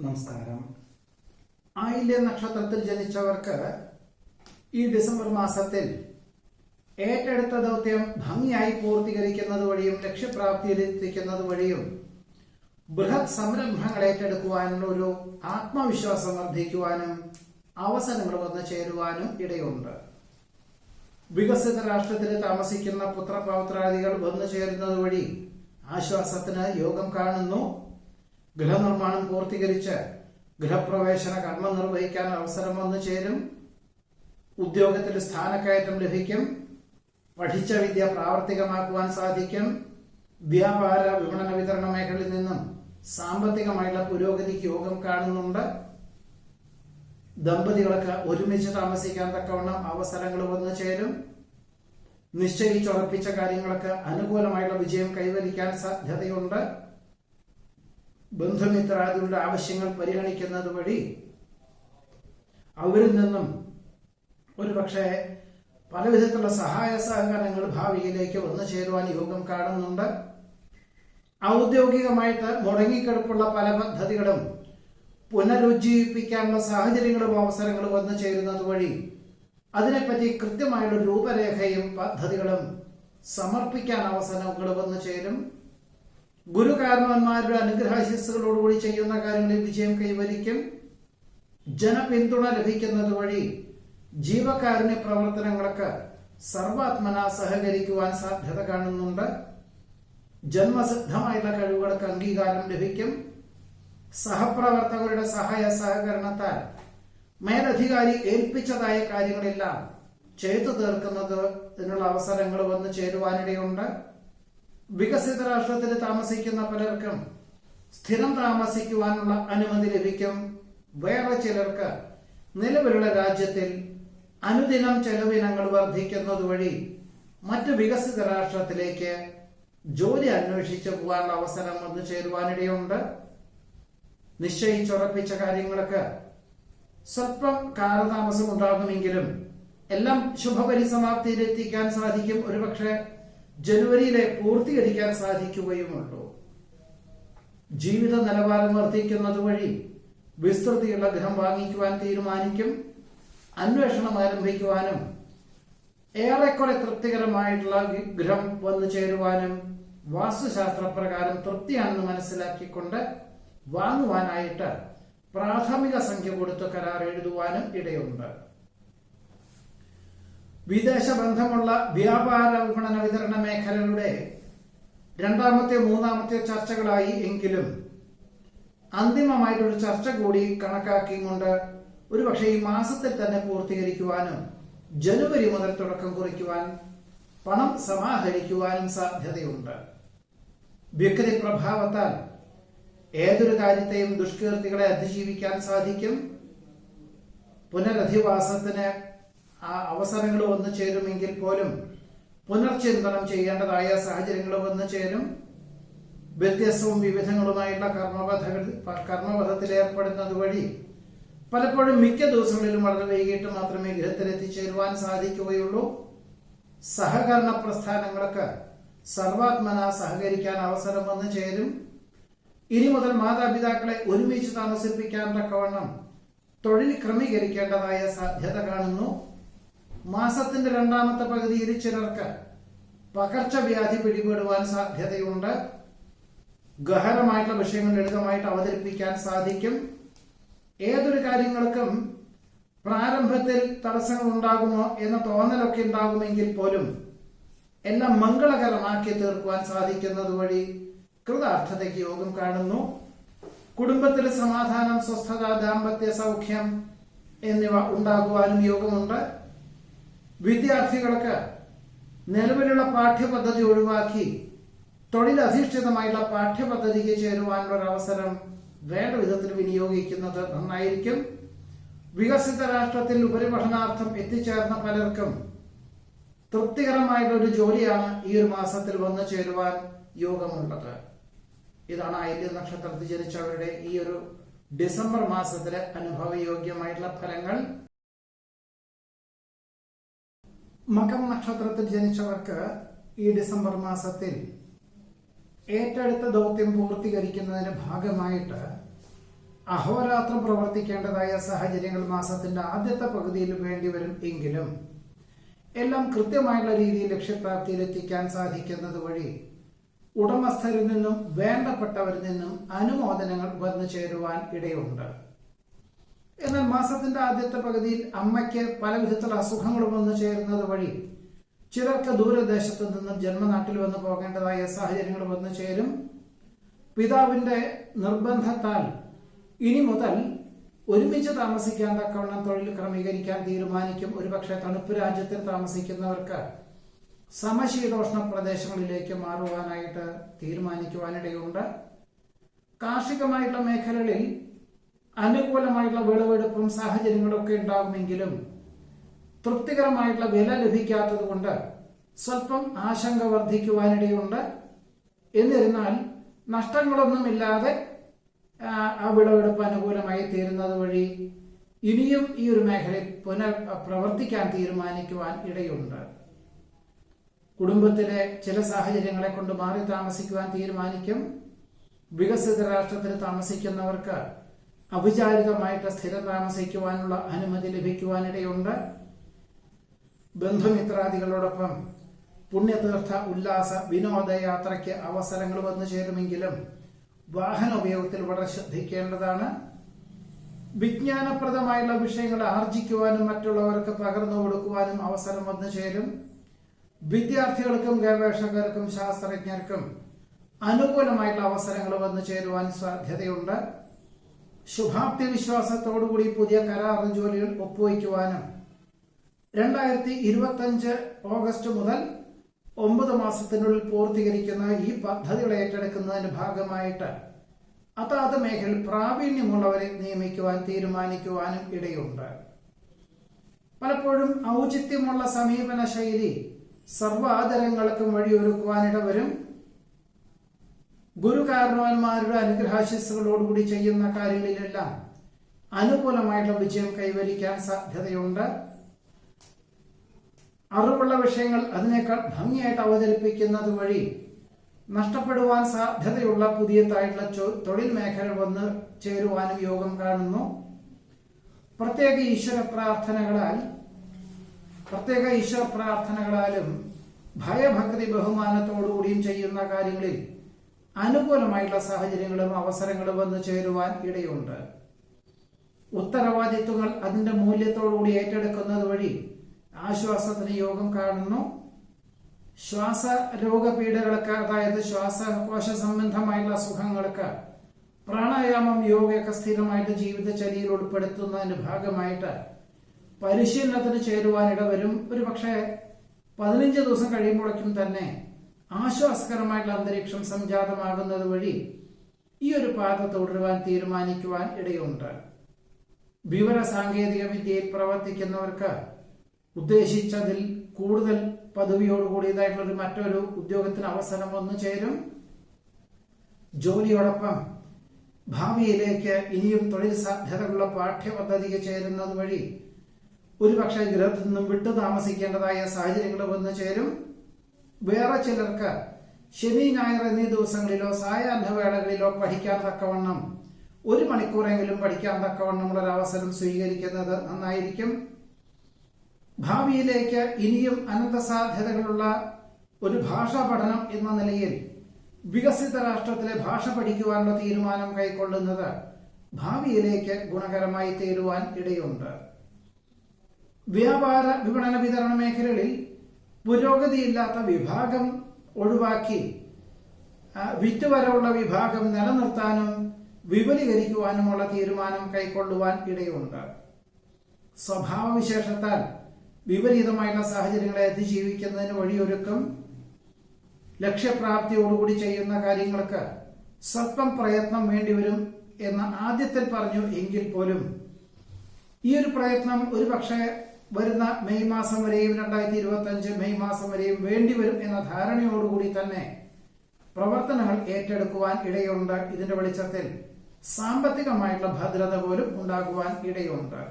നമസ്കാരം. ആയില്യ നക്ഷത്രത്തിൽ ജനിച്ചവർക്ക് ഈ ഡിസംബർ മാസത്തിൽ ഏറ്റെടുത്ത ദൗത്യം ഭംഗിയായി പൂർത്തീകരിക്കുന്നത് വഴിയും ലക്ഷ്യപ്രാപ്തിയിലെത്തിക്കുന്നത് വഴിയും ബൃഹത് സംരംഭങ്ങൾ ഏറ്റെടുക്കുവാനുള്ള ഒരു ആത്മവിശ്വാസം വർദ്ധിക്കുവാനും അവസരങ്ങൾ വന്നു ചേരുവാനും ഇടയുണ്ട്. വികസിത രാഷ്ട്രത്തിൽ താമസിക്കുന്ന പുത്രപൗത്രാദികൾ വന്നു ചേരുന്നത് വഴി ആശ്വാസത്തിന് യോഗം കാണുന്നു. ഗൃഹനിർമ്മാണം പൂർത്തീകരിച്ച് ഗൃഹപ്രവേശന കർമ്മം നിർവഹിക്കാൻ അവസരം വന്നു ചേരും. ഉദ്യോഗത്തിൽ സ്ഥാനക്കയറ്റം ലഭിക്കും. പഠിച്ച വിദ്യ പ്രാവർത്തികമാക്കുവാൻ സാധിക്കും. വ്യാപാര വിപണന വിതരണ മേഖലയിൽ നിന്നും സാമ്പത്തികമായുള്ള പുരോഗതിക്ക് യോഗം കാണുന്നുണ്ട്. ദമ്പതികൾക്ക് ഒരുമിച്ച് താമസിക്കാൻ തക്കവണ്ണം അവസരങ്ങൾ വന്നു ചേരും. നിശ്ചയിച്ചുറപ്പിച്ച കാര്യങ്ങൾക്ക് അനുകൂലമായുള്ള വിജയം കൈവരിക്കാൻ സാധ്യതയുണ്ട്. ബന്ധുമിത്രാദികളുടെ ആവശ്യങ്ങൾ പരിഗണിക്കുന്നത് വഴി അവരിൽ നിന്നും ഒരുപക്ഷെ പലവിധത്തിലുള്ള സഹായ സഹകരണങ്ങൾ ഭാവിയിലേക്ക് വന്നു ചേരുവാൻ യോഗം കാണുന്നുണ്ട്. ഔദ്യോഗികമായിട്ട് മുടങ്ങിക്കിടപ്പുള്ള പല പദ്ധതികളും പുനരുജ്ജീവിപ്പിക്കാനുള്ള സാഹചര്യങ്ങളും അവസരങ്ങളും വന്നു ചേരുന്നത് വഴി അതിനെപ്പറ്റി കൃത്യമായുള്ള രൂപരേഖയും പദ്ധതികളും സമർപ്പിക്കാൻ അവസരങ്ങൾ വന്നു ചേരും. ഗുരുകാരണവന്മാരുടെ അനുഗ്രഹാശിസ്സുകളോടുകൂടി ചെയ്യുന്ന കാര്യങ്ങളിൽ വിജയം കൈവരിക്കും. ജനപിന്തുണ ലഭിക്കുന്നത് വഴി ജീവകാരുണ്യ പ്രവർത്തനങ്ങൾക്ക് സർവാത്മന സഹകരിക്കുവാൻ സാധ്യത കാണുന്നുണ്ട്. ജന്മസിദ്ധമായിട്ടുള്ള കഴിവുകൾക്ക് അംഗീകാരം ലഭിക്കും. സഹപ്രവർത്തകരുടെ സഹായ സഹകരണത്താൽ മേലധികാരി ഏൽപ്പിച്ചതായ കാര്യങ്ങളെല്ലാം ചെയ്തു തീർക്കുന്നതിനുള്ള അവസരങ്ങൾ വന്നു ചേരുവാനിടയുണ്ട്. വികസിത രാഷ്ട്രത്തിൽ താമസിക്കുന്ന പലർക്കും സ്ഥിരം താമസിക്കുവാനുള്ള അനുമതി ലഭിക്കും. വേറെ ചിലർക്ക് നിലവിലുള്ള രാജ്യത്തിൽ അനുദിനം ചെലവിനങ്ങൾ വർദ്ധിക്കുന്നത് വഴി മറ്റ് വികസിത രാഷ്ട്രത്തിലേക്ക് ജോലി അന്വേഷിച്ചു പോകാനുള്ള അവസരം വന്നു ചേരുവാനിടയുണ്ട്. നിശ്ചയിച്ചുറപ്പിച്ച കാര്യങ്ങൾക്ക് സ്വല്പം കാലതാമസം ഉണ്ടാകുമെങ്കിലും എല്ലാം ശുഭപരിസമാപ്തിയിലെത്തിക്കാൻ സാധിക്കും. ഒരുപക്ഷെ ജനുവരിയിലെ പൂർത്തീകരിക്കാൻ സാധിക്കുകയുമുള്ളൂ. ജീവിത നിലവാരം വർദ്ധിക്കുന്നത് വഴി വിസ്തൃതിയുള്ള ഗൃഹം വാങ്ങിക്കുവാൻ തീരുമാനിക്കും. അന്വേഷണം ആരംഭിക്കുവാനും ഏറെക്കുറെ തൃപ്തികരമായിട്ടുള്ള ഗൃഹം വന്നു ചേരുവാനും വാസ്തുശാസ്ത്രപ്രകാരം തൃപ്തിയാണെന്ന് മനസ്സിലാക്കിക്കൊണ്ട് വാങ്ങുവാനായിട്ട് പ്രാഥമിക സംഖ്യ കൊടുത്ത് കരാർ എഴുതുവാനും ഇടയുണ്ട്. വിദേശ ബന്ധമുള്ള വ്യാപാര വിപണന വിതരണ മേഖലകളുടെ രണ്ടാമത്തെ മൂന്നാമത്തെ ചർച്ചകളായി എങ്കിലും അന്തിമമായിട്ടൊരു ചർച്ച കൂടി കണക്കാക്കിക്കൊണ്ട് ഒരുപക്ഷെ ഈ മാസത്തിൽ തന്നെ പൂർത്തീകരിക്കുവാനും ജനുവരി മുതൽ തുടക്കം കുറിക്കുവാൻ പണം സമാഹരിക്കുവാനും സാധ്യതയുണ്ട്. വ്യക്തി പ്രഭാവത്താൽ ഏതൊരു കാര്യത്തെയും ദുഷ്കീർത്തികളെ അതിജീവിക്കാൻ സാധിക്കും. പുനരധിവാസത്തിന് അവസരങ്ങൾ വന്നു ചേരുമെങ്കിൽ പോലും പുനർചിന്തനം ചെയ്യേണ്ടതായ സാഹചര്യങ്ങൾ വന്നു ചേരും. വ്യത്യസ്തവും വിവിധങ്ങളുമായുള്ള കർമ്മപഥത്തിൽ ഏർപ്പെടുന്നത് വഴി പലപ്പോഴും മിക്ക ദിവസങ്ങളിലും വളരെ വൈകിട്ട് മാത്രമേ ഗൃഹത്തിൽ എത്തിച്ചേരുവാൻ സാധിക്കുകയുള്ളൂ. സഹകരണ പ്രസ്ഥാനങ്ങൾക്ക് സർവാത്മന സഹകരിക്കാൻ അവസരം വന്നു ചേരും. ഇനി മുതൽ മാതാപിതാക്കളെ ഒരുമിച്ച് താമസിപ്പിക്കാൻ തക്കവണ്ണം തൊഴിൽ ക്രമീകരിക്കേണ്ടതായ സാധ്യത കാണുന്നു. മാസത്തിന്റെ രണ്ടാമത്തെ പകുതിയിൽ ചിലർക്ക് പകർച്ചവ്യാധി പിടിപെടുവാൻ സാധ്യതയുണ്ട്. ഗഹനമായിട്ടുള്ള വിഷയങ്ങൾ ലളിതമായിട്ട് അവതരിപ്പിക്കാൻ സാധിക്കും. ഏതൊരു കാര്യങ്ങൾക്കും പ്രാരംഭത്തിൽ തടസ്സങ്ങൾ ഉണ്ടാകുമോ എന്ന തോന്നലൊക്കെ ഉണ്ടാകുമെങ്കിൽ പോലും എല്ലാം മംഗളകരമാക്കി തീർക്കുവാൻ സാധിക്കുന്നത് വഴി കൃതാർത്ഥതയ്ക്ക് യോഗം കാണുന്നു. കുടുംബത്തിൽ സമാധാനം, സ്വസ്ഥത, ദാമ്പത്യ സൗഖ്യം എന്നിവ ഉണ്ടാകുവാനും യോഗമുണ്ട്. വിദ്യാർത്ഥികൾക്ക് നിലവിലുള്ള പാഠ്യപദ്ധതി ഒഴിവാക്കി തൊഴിലധിഷ്ഠിതമായിട്ടുള്ള പാഠ്യപദ്ധതിക്ക് ചേരുവാനുള്ള ഒരു അവസരം വേണ്ട വിധത്തിൽ വിനിയോഗിക്കുന്നത് നന്നായിരിക്കും. വികസിത രാഷ്ട്രത്തിൽ ഉപരിപഠനാർത്ഥം എത്തിച്ചേർന്ന പലർക്കും തൃപ്തികരമായിട്ടുള്ള ഒരു ജോലിയാണ് ഈ ഒരു മാസത്തിൽ വന്നു ചേരുവാൻ യോഗമുള്ളത്. ഇതാണ് ആയില്യ നക്ഷത്രത്തിൽ ജനിച്ചവരുടെ ഈ ഒരു ഡിസംബർ മാസത്തിലെ അനുഭവയോഗ്യമായിട്ടുള്ള ഫലങ്ങൾ. മകം നക്ഷത്രത്തിൽ ജനിച്ചവർക്ക് ഈ ഡിസംബർ മാസത്തിൽ ഏറ്റെടുത്ത ദൗത്യം പൂർത്തീകരിക്കുന്നതിന്റെ ഭാഗമായിട്ട് അഹോരാത്രം പ്രവർത്തിക്കേണ്ടതായ സാഹചര്യങ്ങൾ മാസത്തിന്റെ ആദ്യത്തെ പകുതിയിൽ വേണ്ടിവരും എങ്കിലും എല്ലാം കൃത്യമായുള്ള രീതിയിൽ ലക്ഷ്യപ്രാപ്തിയിലെത്തിക്കാൻ സാധിക്കുന്നത് വഴി ഉടമസ്ഥരിൽ നിന്നും വേണ്ടപ്പെട്ടവരിൽ നിന്നും അനുമോദനങ്ങൾ വന്നു ചേരുവാൻ ഇടയുണ്ട്. എന്നാൽ മാസത്തിന്റെ ആദ്യത്തെ പകുതിയിൽ അമ്മയ്ക്ക് പല വിധത്തിലുള്ള അസുഖങ്ങൾ വന്നു ചേരുന്നത് വഴി ചിലർക്ക് ദൂരദേശത്തു നിന്നും ജന്മനാട്ടിൽ വന്നു പോകേണ്ടതായ സാഹചര്യങ്ങൾ വന്നു ചേരും. പിതാവിന്റെ നിർബന്ധത്താൽ ഇനി മുതൽ ഒരുമിച്ച് താമസിക്കാൻ തക്കവണ്ണം തൊഴിൽ ക്രമീകരിക്കാൻ തീരുമാനിക്കും. ഒരുപക്ഷെ തണുപ്പ് രാജ്യത്തിൽ താമസിക്കുന്നവർക്ക് സമശീതോഷ്ണ പ്രദേശങ്ങളിലേക്ക് മാറുവാനായിട്ട് തീരുമാനിക്കുവാനിടയുണ്ട്. കാർഷികമായിട്ടുള്ള മേഖലകളിൽ അനുകൂലമായിട്ടുള്ള വിളവെടുപ്പും സാഹചര്യങ്ങളും ഒക്കെ ഉണ്ടാകുമെങ്കിലും തൃപ്തികരമായിട്ടുള്ള വില ലഭിക്കാത്തത് കൊണ്ട് സ്വല്പം ആശങ്ക വർദ്ധിക്കുവാനിടയുണ്ട്. എന്നിരുന്നാൽ നഷ്ടങ്ങളൊന്നുമില്ലാതെ ആ വിളവെടുപ്പ് അനുകൂലമായി തീരുന്നത് വഴി ഇനിയും ഈ ഒരു മേഖലയിൽ പ്രവർത്തിക്കാൻ തീരുമാനിക്കുവാൻ ഇടയുണ്ട്. കുടുംബത്തിലെ ചില സാഹചര്യങ്ങളെ കൊണ്ട് മാറി താമസിക്കുവാൻ തീരുമാനിക്കും. വികസിത രാഷ്ട്രത്തിൽ താമസിക്കുന്നവർക്ക് അവിചാരിതമായിട്ട് സ്ഥിരം താമസിക്കുവാനുള്ള അനുമതി ലഭിക്കുവാനിടയുണ്ട്. ബന്ധുമിത്രാദികളോടൊപ്പം പുണ്യതീർത്ഥ ഉല്ലാസ വിനോദയാത്രയ്ക്ക് അവസരങ്ങൾ വന്നു ചേരുമെങ്കിലും വാഹന ഉപയോഗത്തിൽ വളരെ ശ്രദ്ധിക്കേണ്ടതാണ്. വിജ്ഞാനപ്രദമായുള്ള വിഷയങ്ങൾ ആർജിക്കുവാനും മറ്റുള്ളവർക്ക് പകർന്നു കൊടുക്കുവാനും അവസരം വന്നു ചേരും. വിദ്യാർത്ഥികൾക്കും ഗവേഷകർക്കും ശാസ്ത്രജ്ഞർക്കും അനുകൂലമായിട്ടുള്ള അവസരങ്ങൾ വന്നു ചേരുവാൻ സാധ്യതയുണ്ട്. ശുഭാപ്തി വിശ്വാസത്തോടുകൂടി പുതിയ കരാർ ജോലികൾ ഒപ്പുവയ്ക്കുവാനും 2025 ഓഗസ്റ്റ് മുതൽ 9 മാസത്തിനുള്ളിൽ പൂർത്തീകരിക്കുന്ന ഈ പദ്ധതികൾ ഏറ്റെടുക്കുന്നതിന്റെ ഭാഗമായിട്ട് അതാത് മേഖലയിൽ പ്രാവീണ്യമുള്ളവരെ നിയമിക്കുവാൻ തീരുമാനിക്കുവാനും ഇടയുണ്ട്. പലപ്പോഴും ഔചിത്യമുള്ള സമീപന ശൈലി സർവാദരങ്ങൾക്കും വഴിയൊരുക്കുവാനിടവരും. ഗുരുകാരണവന്മാരുടെ അനുഗ്രഹാശിസ്സുകളോടുകൂടി ചെയ്യുന്ന കാര്യങ്ങളിലെല്ലാം അനുകൂലമായിട്ടുള്ള വിജയം കൈവരിക്കാൻ സാധ്യതയുണ്ട്. അറിവുള്ള വിഷയങ്ങൾ അതിനേക്കാൾ ഭംഗിയായിട്ട് അവതരിപ്പിക്കുന്നത് വഴി നഷ്ടപ്പെടുവാൻ സാധ്യതയുള്ള പുതിയതായിട്ടുള്ള തൊഴിൽ മേഖല വന്ന് ചേരുവാനും യോഗം കാണുന്നു. പ്രത്യേക ഈശ്വര പ്രാർത്ഥനകളാലും ഭയഭക്തി ബഹുമാനത്തോടുകൂടിയും ചെയ്യുന്ന കാര്യങ്ങളിൽ അനുകൂലമായിട്ടുള്ള സാഹചര്യങ്ങളും അവസരങ്ങളും വന്നു ചേരുവാൻ ഇടയുണ്ട്. ഉത്തരവാദിത്വങ്ങൾ അതിന്റെ മൂല്യത്തോടുകൂടി ഏറ്റെടുക്കുന്നത് വഴി ആശ്വാസത്തിന് യോഗം കാണുന്നു. ശ്വാസരോഗപീഠകൾക്ക്, അതായത് ശ്വാസകോശ സംബന്ധമായിട്ടുള്ള അസുഖങ്ങൾക്ക് പ്രാണായാമം, യോഗയൊക്കെ സ്ഥിരമായിട്ട് ജീവിതചര്യയിൽ ഉൾപ്പെടുത്തുന്നതിന്റെ ഭാഗമായിട്ട് പരിശീലനത്തിന് ചേരുവാനിടവരും. ഒരു പക്ഷേ 15 ദിവസം കഴിയുമ്പോഴേക്കും തന്നെ ആശ്വാസകരമായിട്ടുള്ള അന്തരീക്ഷം സംജാതമാകുന്നത് വഴി ഈ ഒരു പാത തുടരുവാൻ തീരുമാനിക്കുവാൻ ഇടയുണ്ട്. വിവര സാങ്കേതിക വിദ്യയിൽ പ്രവർത്തിക്കുന്നവർക്ക് ഉദ്ദേശിച്ചതിൽ കൂടുതൽ പദവിയോടുകൂടിയതായിട്ടുള്ള മറ്റൊരു ഉദ്യോഗത്തിന് അവസരം വന്നു ചേരും. ജോലിയോടൊപ്പം ഭാവിയിലേക്ക് ഇനിയും തൊഴിൽ സാധ്യതകളുള്ള പാഠ്യപദ്ധതിക്ക് ചേരുന്നത് വഴി ഒരുപക്ഷെ ഗൃഹത്തിൽ നിന്നും വിട്ടു താമസിക്കേണ്ടതായ സാഹചര്യങ്ങൾ വന്നു ചേരും. വേറെ ചിലർക്ക് ശനി, ഞായർ എന്നീ ദിവസങ്ങളിലോ സായാഹ്നവേളകളിലോ പഠിക്കാൻ തക്കവണ്ണം 1 മണിക്കൂറെങ്കിലും പഠിക്കാൻ തക്കവണ്ണമുള്ള ഒരു അവസരം സ്വീകരിക്കുന്നത് നന്നായിരിക്കും. ഭാവിയിലേക്ക് ഇനിയും അനന്ത സാധ്യതകളുള്ള ഒരു ഭാഷാ പഠനം എന്ന നിലയിൽ വികസിത രാഷ്ട്രത്തിലെ ഭാഷ പഠിക്കുവാനുള്ള തീരുമാനം കൈക്കൊള്ളുന്നത് ഭാവിയിലേക്ക് ഗുണകരമായി തീരുവാൻ ഇടയുണ്ട്. വ്യാപാര വിപണന വിതരണ മേഖലകളിൽ പുരോഗതിയില്ലാത്ത വിഭാഗം ഒഴിവാക്കി വിറ്റുവരവുള്ള വിഭാഗം നിലനിർത്താനും വിപുലീകരിക്കുവാനുമുള്ള തീരുമാനം കൈക്കൊള്ളുവാൻ ഇടയുണ്ട്. സ്വഭാവവിശേഷത്താൽ വിപരീതമായുള്ള സാഹചര്യങ്ങളെ അതിജീവിക്കുന്നതിന് വഴിയൊരുക്കും. ലക്ഷ്യപ്രാപ്തിയോടുകൂടി ചെയ്യുന്ന കാര്യങ്ങൾക്ക് സ്വല്പം പ്രയത്നം വേണ്ടിവരും എന്ന് ആദ്യത്തിൽ പറഞ്ഞു. എങ്കിൽ പോലും ഈ ഒരു പ്രയത്നം ഒരുപക്ഷെ വരുന്ന മെയ് മാസം വരെയും 2025 മെയ് മാസം വരെയും വേണ്ടിവരും എന്ന ധാരണയോടുകൂടി തന്നെ പ്രവർത്തനങ്ങൾ ഏറ്റെടുക്കുവാൻ ഇടയുണ്ട്. ഇതിന്റെ വെളിച്ചത്തിൽ സാമ്പത്തികമായിട്ടുള്ള ഭദ്രത പോലും ഉണ്ടാകുവാൻ ഇടയുണ്ട്.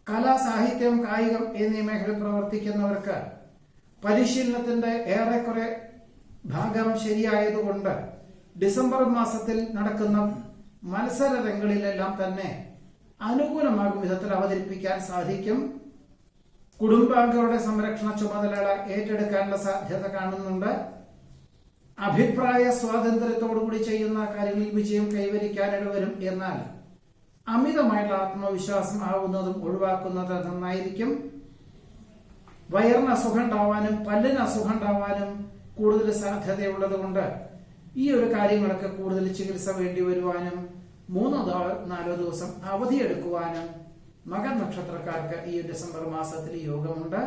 കല, സാഹിത്യം, കായികം എന്നീ മേഖലയിൽ പ്രവർത്തിക്കുന്നവർക്ക് പരിശീലനത്തിന്റെ ഏറെക്കുറെ ഭാഗം ശരിയായതുകൊണ്ട് ഡിസംബർ മാസത്തിൽ നടക്കുന്ന മത്സരരംഗങ്ങളിലെല്ലാം തന്നെ അനുകൂലമാകും വിധത്തിൽ അവതരിപ്പിക്കാൻ സാധിക്കും. കുടുംബാംഗങ്ങളുടെ സംരക്ഷണ ചുമതലകൾ ഏറ്റെടുക്കാനുള്ള സാധ്യത കാണുന്നുണ്ട്. അഭിപ്രായ സ്വാതന്ത്ര്യത്തോടുകൂടി ചെയ്യുന്ന കാര്യങ്ങളിൽ വിജയം കൈവരിക്കാൻ ഇടവരും. എന്നാൽ അമിതമായിട്ടുള്ള ആത്മവിശ്വാസം ആവുന്നതും ഒഴിവാക്കുന്നത് നന്നായിരിക്കും. വയറിന് അസുഖം ഉണ്ടാവാനും പല്ലിന് അസുഖം ഉണ്ടാവാനും കൂടുതൽ സാധ്യതയുള്ളത് കൊണ്ട് ഈ ഒരു കാര്യങ്ങളൊക്കെ കൂടുതൽ ചികിത്സ വേണ്ടി വരുവാനും 3-4 ദിവസം അവധിയെടുക്കുവാനും മകൻ നക്ഷത്രക്കാർക്ക് ഈ ഡിസംബർ മാസത്തിൽ യോഗമുണ്ട്.